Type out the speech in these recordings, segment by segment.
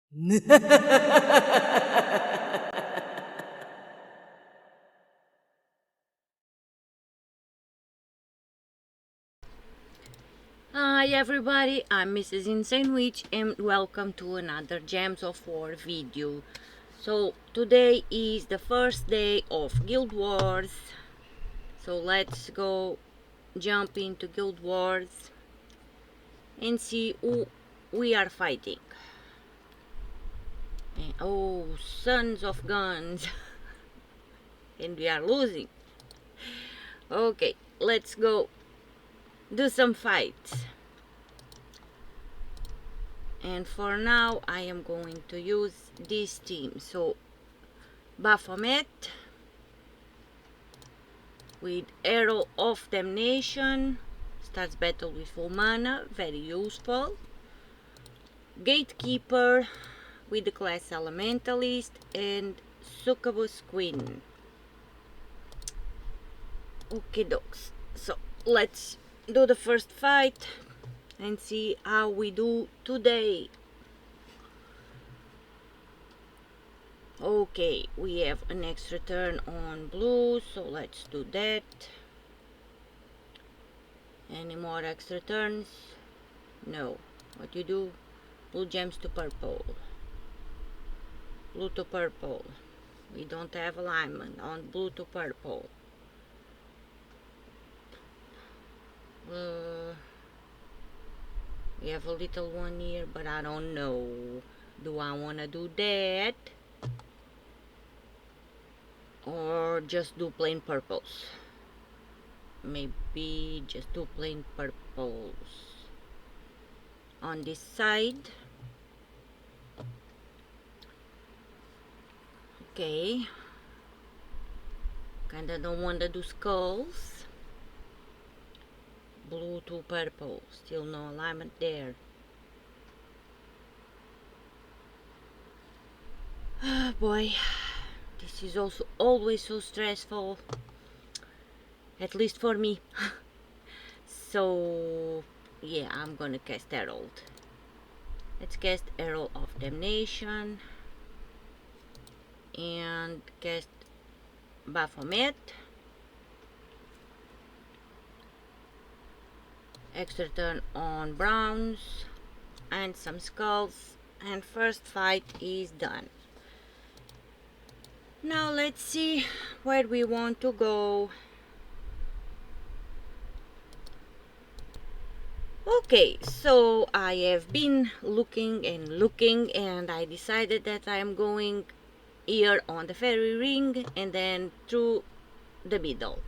Hi everybody, I'm Mrs. Insane Witch and welcome to another Gems of War video. So today is the first day of Guild Wars. So let's go jump into Guild Wars and see who we are fighting. And, oh, sons of guns. And we are losing. Okay, let's go do some fights. And for now I am going to use this team. So Baphomet with Arrow of Damnation, starts battle with full mana, very useful. Gatekeeper with the class Elementalist and Succubus Queen. Okay dokes, so let's do the first fight and see how we do today. Okay, we have an extra turn on blue, so let's do that. Any more extra turns? No. What you do? Blue gems to purple. Blue to purple. We don't have alignment on blue to purple. We have a little one here, but I don't know. Do I want to do that? Or just do plain purples? Maybe just do plain purples. On this side. Okay. Kinda don't want to do skulls. Blue to purple. Still no alignment there. Oh boy. This is also always so stressful. At least for me. So yeah, I'm gonna cast Herald. Let's cast Herald of Damnation and cast Baphomet. Extra turn on browns and some skulls, and first fight is done. Now let's see where we want to go. Okay, so I have been looking and I decided that I am going here on the fairy ring and then through the middle.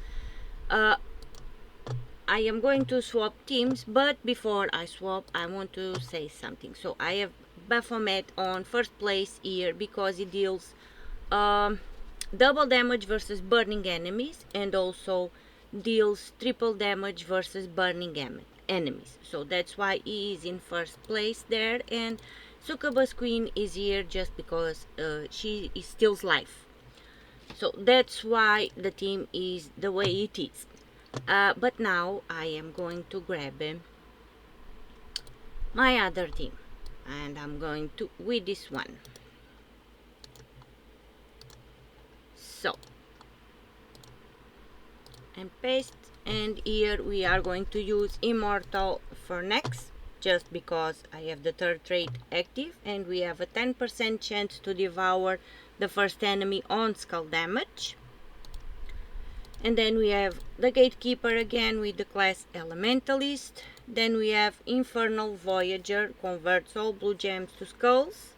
I am going to swap teams, but before I swap I want to say something. So I have Baphomet on first place here because it deals double damage versus burning enemies and also deals triple damage versus burning enemies. So that's why he is in first place there, and Succubus Queen is here just because she steals life. So that's why the team is the way it is. But now I am going to grab my other team and I'm going to with this one. So and paste, and here we are going to use Immortal Furnax just because I have the third trait active and we have a 10% chance to devour the first enemy on skull damage. And then we have the Gatekeeper again with the class Elementalist. Then we have Infernal Voyager, converts all blue gems to skulls.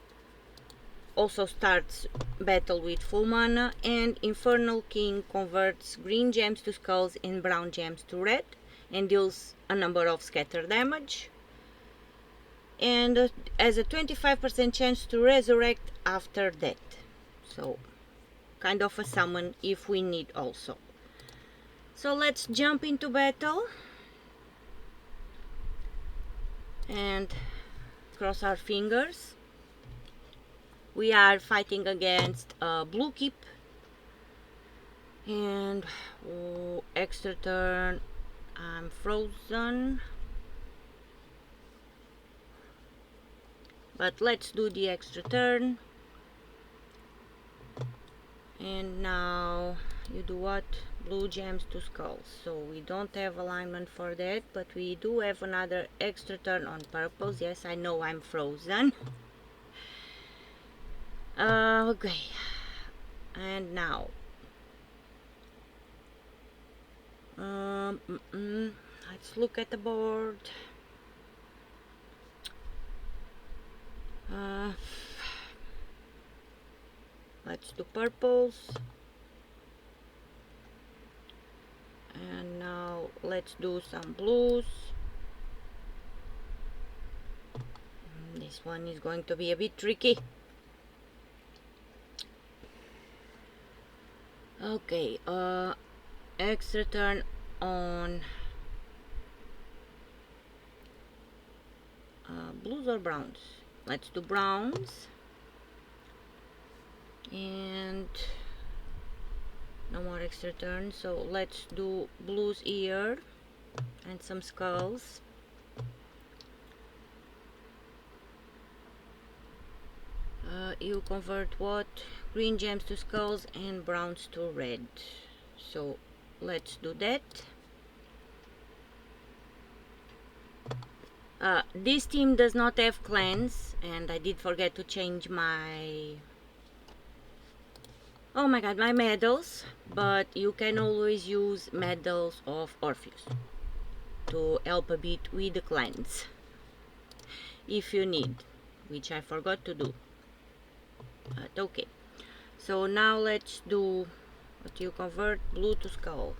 Also starts battle with full mana. And Infernal King converts green gems to skulls and brown gems to red. And deals a number of scatter damage. And has a 25% chance to resurrect after death. So kind of a summon if we need also. So let's jump into battle and cross our fingers. We are fighting against Blue Keep and extra turn I'm frozen, But let's do the extra turn. And now you do what? Blue gems to skulls. So we don't have alignment for that, but we do have another extra turn on purples. Yes, I know I'm frozen. Okay. And now let's look at the board. Let's do purples. And now let's do some blues. This one is going to be a bit tricky. Okay, extra turn on blues or browns. Let's do browns. And no more extra turn, so let's do blues here and some skulls. You convert what? Green gems to skulls and browns to red. So let's do that. This team does not have clans, and I did forget to change my my medals, but you can always use medals of Orpheus to help a bit with the clans if you need, which I forgot to do. But okay, so now let's do what you convert blue to skull.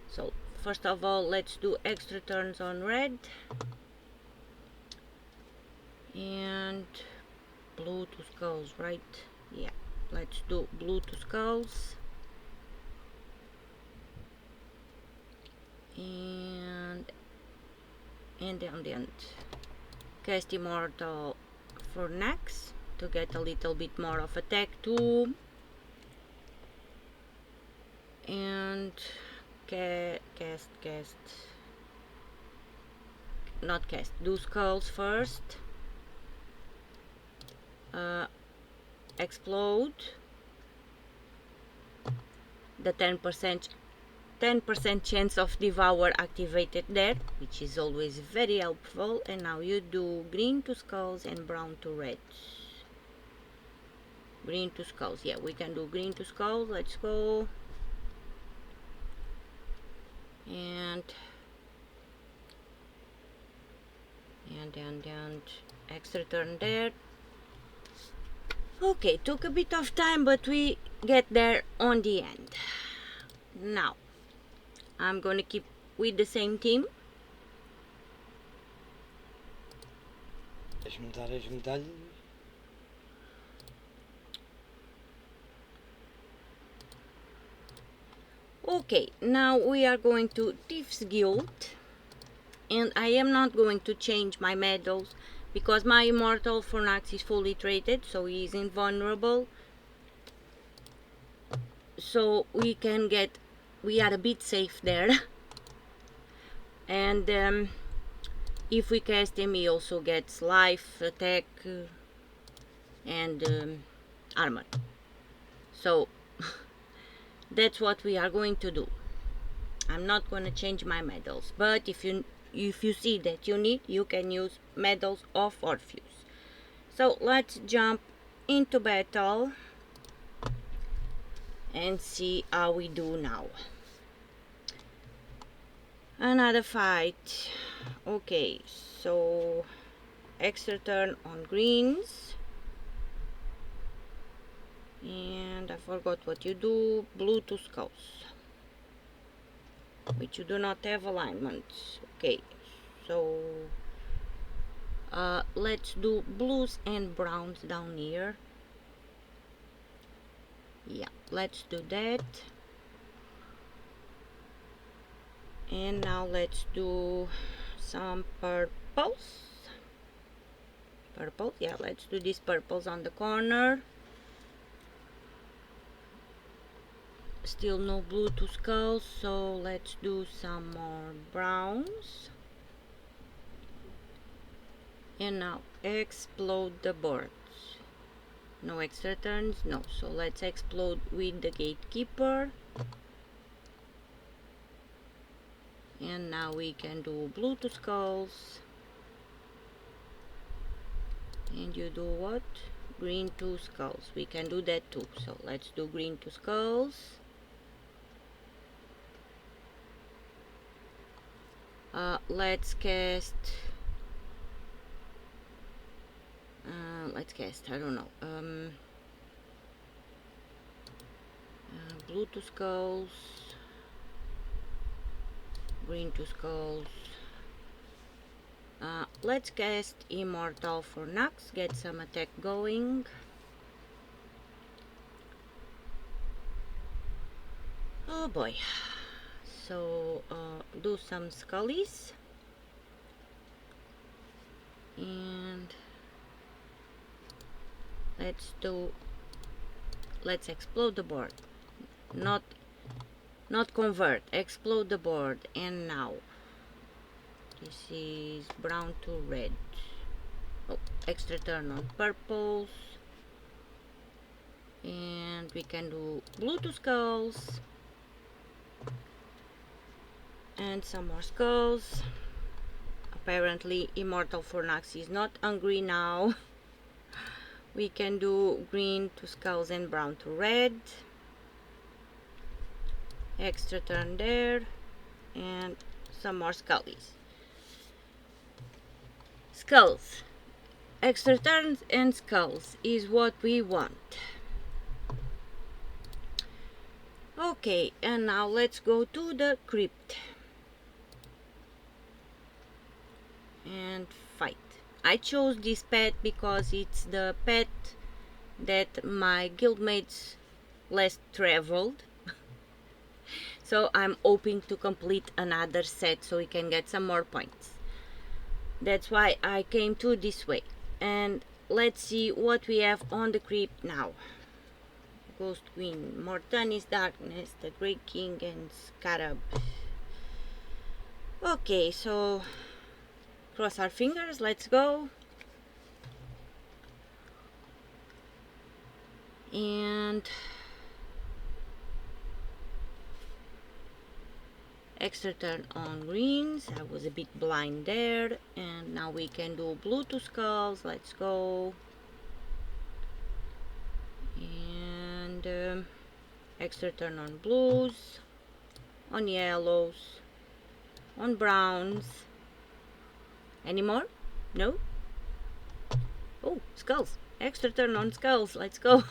So first of all, let's do extra turns on red and blue to skulls, right? Yeah, let's do blue to skulls. And on the end, cast Immortal Furnax to get a little bit more of attack too. And do skulls first. Explode the 10% chance of devour activated there, which is always very helpful. And now you do green to skulls and brown to red. Green to skulls, yeah, we can do green to skulls. Let's go. And extra turn there. Okay, took a bit of time, but we get there on the end. Now I'm gonna keep with the same team. Okay, now we are going to Thief's Guild, and I am not going to change my medals because my Immortal Furnax is fully traded, so he is invulnerable. So we are a bit safe there. And if we cast him, he also gets life, attack, and armor. So that's what we are going to do. I'm not going to change my medals, but if you see that you need, you can use medals of Orpheus. So let's jump into battle and see how we do now. Another fight. Okay, so extra turn on greens. And I forgot what you do. Blue to skulls, which you do not have alignment. Okay, so let's do blues and browns down here. Yeah, let's do that. And now let's do some purples. Purple, yeah, let's do these purples on the corner. Still no blue to skulls, so let's do some more browns. And now explode the board. No extra turns, no. So let's explode with the gatekeeper. And now we can do blue to skulls. And you do what? Green to skulls. We can do that too. So let's do green to skulls. Let's cast. I don't know. Blue to skulls. Green to skulls. Let's cast Immortal Furnax, get some attack going. Oh boy. So do some scullies. And let's explode the board. Not convert, explode the board. And now this is brown to red. Oh, extra turn on purples. And we can do blue to skulls. And some more skulls. Apparently Immortal Furnax is not hungry now. We can do green to skulls and brown to red. Extra turn there. And some more scullies. Skulls. Extra turns and skulls is what we want. Okay, and now let's go to the crypt and fight. I chose this pet because it's the pet that my guildmates last traveled. So I'm hoping to complete another set so we can get some more points. That's why I came to this way. And let's see what we have on the crypt now. Ghost Queen, Mortanis Darkness, the Great King, and Scarab. Okay, so cross our fingers, let's go. And extra turn on greens. I was a bit blind there. And now we can do blue to skulls. Let's go. And extra turn on blues, on yellows, on browns. Any more? No? Oh, skulls. Extra turn on skulls. Let's go.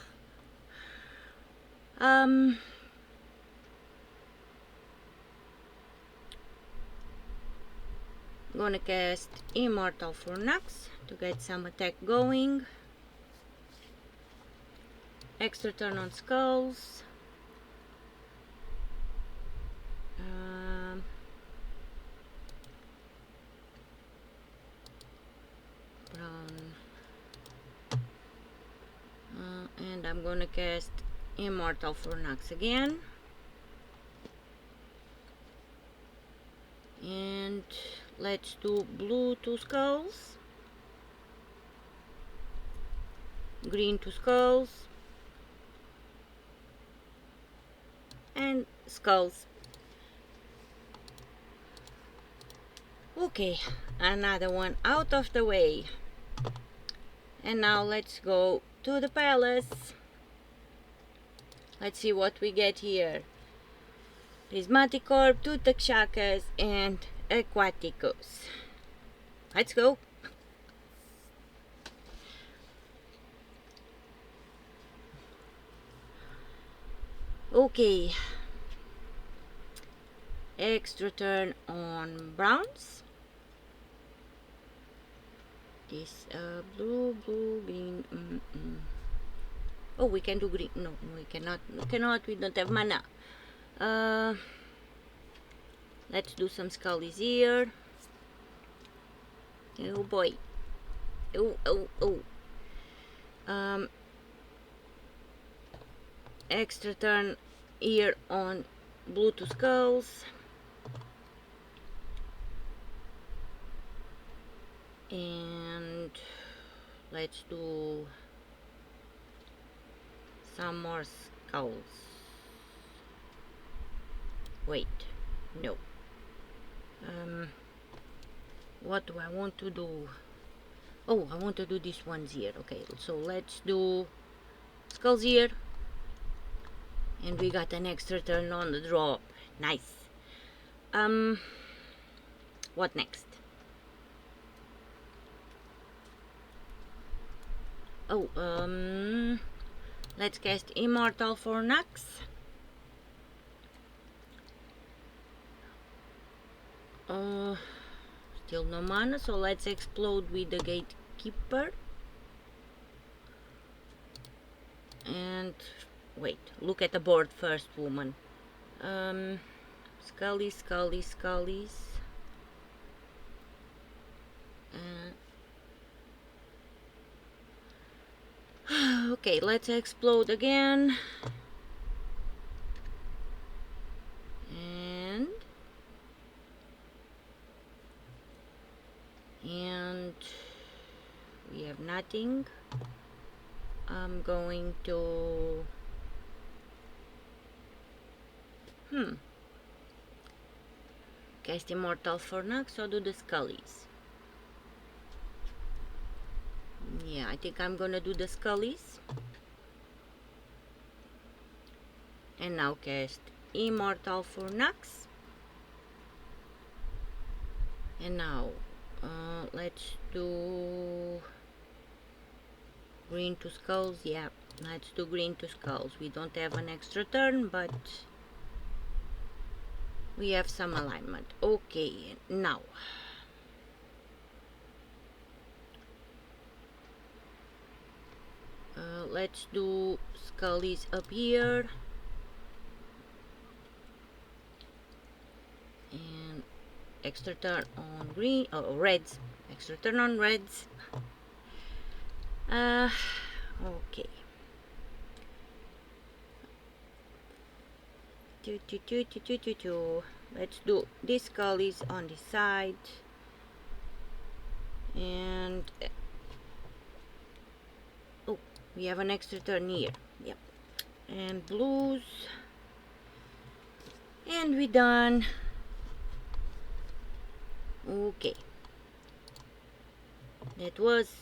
Gonna cast Immortal Furnax to get some attack going. Extra turn on skulls. Brown. And I'm gonna cast Immortal Furnax again. And let's do blue to skulls, green to skulls, and skulls. Okay, another one out of the way. And now let's go to the palace. Let's see what we get here. Prismatic Orb, two Takshakas, and Aquaticus. Let's go. Okay. Extra turn on browns. This blue, green. Oh, we can do green. No, we cannot. We cannot. We don't have mana. Let's do some scullies here. Oh boy. Oh. Extra turn here on blue to skulls. And let's do some more skulls. Wait, no. What do I want to do? Oh, I want to do this ones here. Okay, so let's do skulls here. And we got an extra turn on the drop. Nice. What next? Oh, let's cast Immortal Furnax. Still no mana, so let's explode with the Gatekeeper. And wait, look at the board first, woman. Scullies. Okay, let's explode again. And we have nothing. I'm going to cast Immortal Furnax or do the Scullies. Yeah, I think I'm gonna do the Scullies. And now cast Immortal Furnax. And now let's do green to skulls. Yeah, let's do green to skulls. We don't have an extra turn, but we have some alignment. Okay, now let's do skullies up here. And extra turn on green, reds. Extra turn on reds. Okay. Let's do this scullies on this side. And oh, we have an extra turn here. Yep. And blues. And we're done. Okay. That was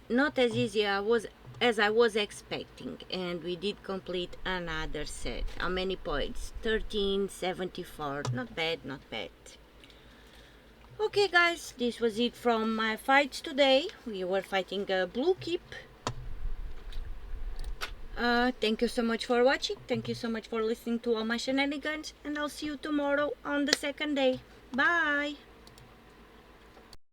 not as easy as I was expecting, and we did complete another set. How many points? 1374. Not bad, not bad. Okay guys, this was it from my fights today. We were fighting a blue keep. Thank you so much for watching. Thank you so much for listening to all my shenanigans, and I'll see you tomorrow on the second day. Bye!